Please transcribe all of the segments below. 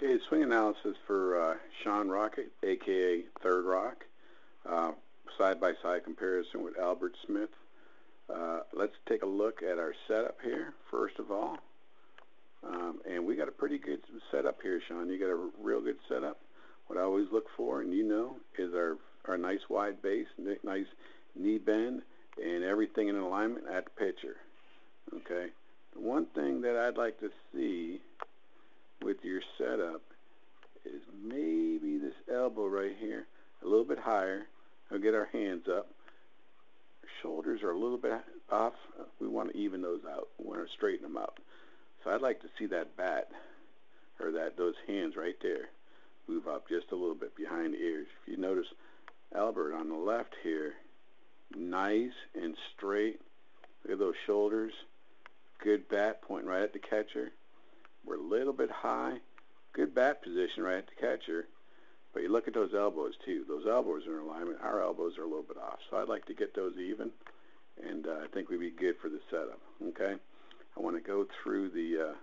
Okay, swing analysis for Sean Rockett, aka Third Rock. Side-by-side comparison with Albert Smith. Let's take a look at our setup here, first of all. And we got a pretty good setup here, Sean. You got a real good setup. What I always look for, and you know, is our nice wide base, nice knee bend, and everything in alignment at the pitcher. Okay. The one thing that I'd like to see with your setup is maybe this elbow right here a little bit higher. We'll get our hands up. Our shoulders are a little bit off. We want to even those out. We want to straighten them out. So I'd like to see that bat, or those hands right there, move up just a little bit behind the ears. If you notice Albert on the left here, nice and straight. Look at those shoulders. Good bat pointing right at the catcher. We're a little bit high. Good bat position right at the catcher. But you look at those elbows too. Those elbows are in alignment. Our elbows are a little bit off. So I'd like to get those even. And I think we'd be good for the setup. Okay? I want to go through the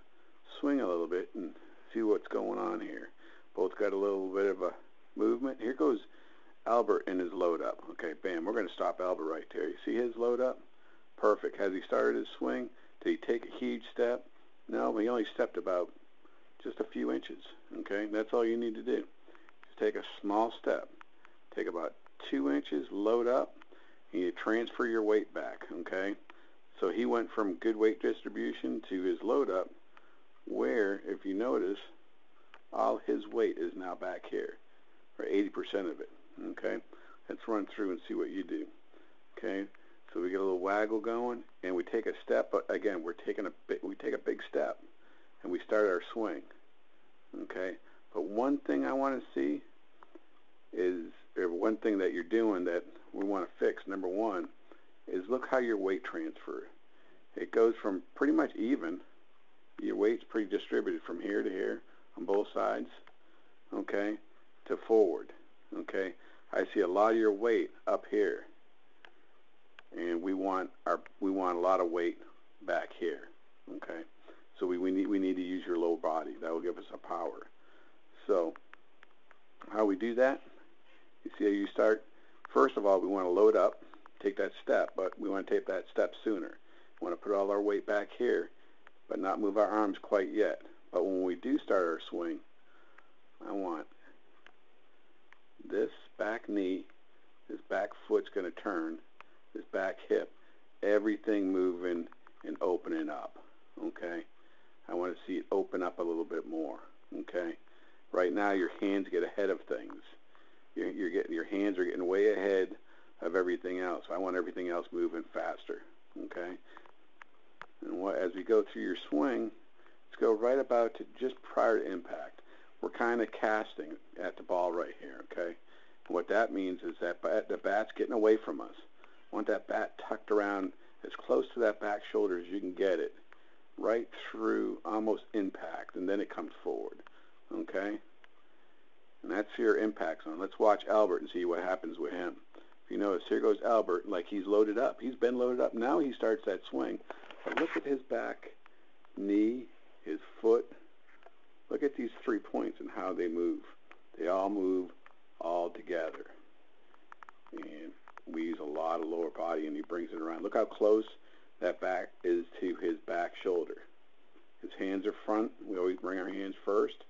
swing a little bit and see what's going on here. Both got a little bit of a movement. Here goes Albert in his load up. Okay, bam. We're going to stop Albert right there. You see his load up? Perfect. Has he started his swing? Did he take a huge step? No, he only stepped about just a few inches. Okay, that's all you need to do. Just take a small step. Take about 2 inches, load up, and you transfer your weight back. Okay, so he went from good weight distribution to his load up, where, if you notice, all his weight is now back here, or 80% of it. Okay, let's run through and see what you do. Okay. So we get a little waggle going, and we take a step. But again, we take a big step, and we start our swing. Okay. But one thing I want to see is, or one thing that you're doing that we want to fix. Number one is look how your weight transfer. It goes from pretty much even. Your weight's pretty distributed from here to here on both sides. Okay, to forward. Okay. I see a lot of your weight up here. And we want a lot of weight back here. Okay, so we need to use your lower body. That will give us a power. So how we do that? You see how you start? First of all, we want to load up, take that step, but we want to take that step sooner. We want to put all our weight back here, but not move our arms quite yet. But when we do start our swing, I want this back knee, this back foot's going to turn. This back hip, everything moving and opening up. Okay, I want to see it open up a little bit more. Okay, right now your hands get ahead of things. Your hands are getting way ahead of everything else. I want everything else moving faster. Okay, and as we go through your swing, let's go right about to just prior to impact. We're kind of casting at the ball right here. Okay, and what that means is that the bat's getting away from us. I want that bat tucked around as close to that back shoulder as you can get it, right through almost impact, and then it comes forward. Okay? And that's your impact zone. Let's watch Albert and see what happens with him. If you notice, here goes Albert, like he's loaded up. He's been loaded up. Now he starts that swing. But look at his back knee, his foot. Look at these 3 points and how they move. They all move all together. And we use a lot of lower body, and he brings it around. Look how close that back is to his back shoulder. His hands are front. We always bring our hands first,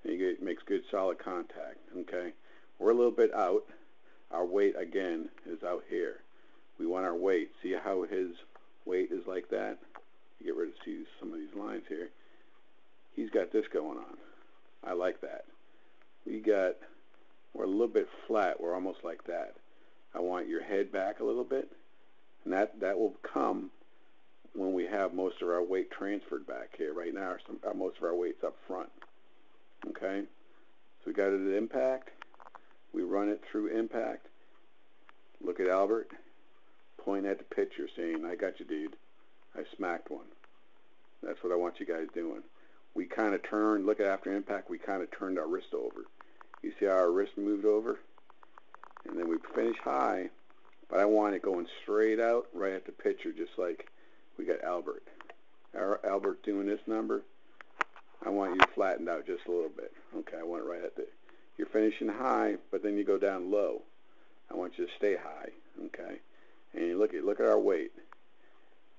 and he makes good solid contact. Okay, we're a little bit out. Our weight again is out here. We want our weight. See how his weight is like that? You get rid of some of these lines here. He's got this going on. I like that. We're a little bit flat. We're almost like that. I want your head back a little bit, and that will come when we have most of our weight transferred back here. Right now, most of our weight's up front. Okay, so we got it at impact. We run it through impact. Look at Albert. Point at the pitcher, saying, "I got you, dude. I smacked one." That's what I want you guys doing. We kind of turn. Look at after impact. We kind of turned our wrist over. You see how our wrist moved over? And then we finish high, but I want it going straight out right at the pitcher, just like we got Albert. Albert doing this number. I want you flattened out just a little bit. Okay, I want it right at the, you're finishing high, but then you go down low. I want you to stay high, okay? And look at our weight.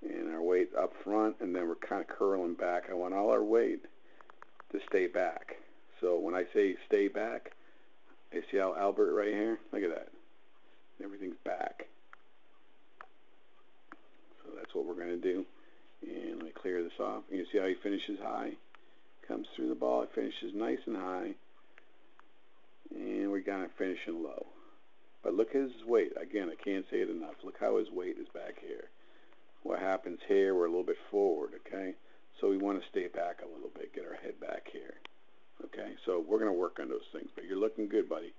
And our weight up front, and then we're kind of curling back. I want all our weight to stay back. So when I say stay back, you see how Albert right here? Look at that. Everything's back. So that's what we're going to do. And let me clear this off. You can see how he finishes high. Comes through the ball. It finishes nice and high. And we're going to finish in low. But look at his weight. Again, I can't say it enough. Look how his weight is back here. What happens here, we're a little bit forward, okay? So we want to stay back a little bit, get our head back here. Okay, so we're going to work on those things. But you're looking good, buddy.